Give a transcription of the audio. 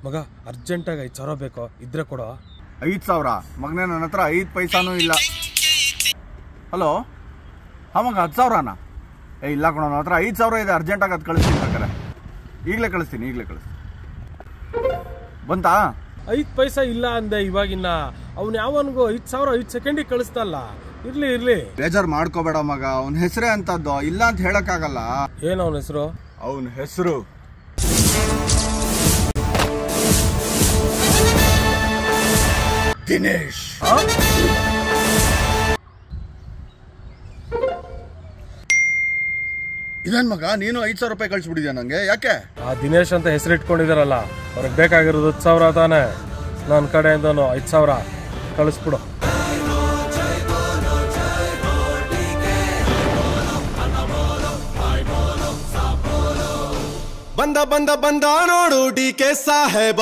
ಮಗ ಅರ್ಜೆಂಟಾಗಿ 5,000 ಬೇಕೋ, ಇದ್ರೆ ಕೊಡೋ. 5,000? ಮಗನೇ ನನ್ನ ಹತ್ರ 5 ಪೈಸಾನೂ ಇಲ್ಲ. ಹಲೋ, ಹಾಂ ಮಗ 10,000ನಾ? ಇಲ್ಲ ಕೊಡೋ, ನನ್ನ ಹತ್ರ 5,000 ಇದೆ, ಅರ್ಜೆಂಟಾಗಿ ಅದು ಕಳಿಸ್ತೀನಿ ಬೇಕಾರೆ. ಈಗಲೇ ಕಳಿಸ್ತೀನಿ. ಬಂತಾ? 5 ಪೈಸಾ ಇಲ್ಲ ಅಂದೆ ಇವಾಗಿನ್ನ. ಅವ್ನು ಯಾವನ್ಗೋ 5,000 5 ಸೆಕೆಂಡಿಗೆ ಕಳಿಸ್ತಲ್ಲ. ಇರ್ಲಿ ಬೇಜಾರು ಮಾಡ್ಕೋಬೇಡ ಮಗ, ಅವನ ಹೆಸರೇ ಅಂತದ್ದು, ಇಲ್ಲ ಅಂತ ಹೇಳಕ್ಕಾಗಲ್ಲ. ಏನು ಅವನ ಹೆಸರು? ಅವನ ಹೆಸರು ದಿನೇಶ್. ಇದೇನ್ ಮಗ, ನೀನು 5,000 ರೂಪಾಯಿ ಕಳಿಸ್ಬಿಟ್ಟಿದ್ಯಾ ನಂಗೆ? ಯಾಕೆ? ಆ ದಿನೇಶ್ ಅಂತ ಹೆಸರು ಇಟ್ಕೊಂಡಿದಾರಲ್ಲ, ಅವ್ರಿಗೆ ಬೇಕಾಗಿರೋದು 10,000 ತಾನೆ. ನನ್ನ ಕಡೆಯಿಂದನು 5,000 ಕಳಿಸ್ಬಿಡು. ಬಂದ ನೋಡು ಡಿ ಕೆ ಸಾಹೇಬ.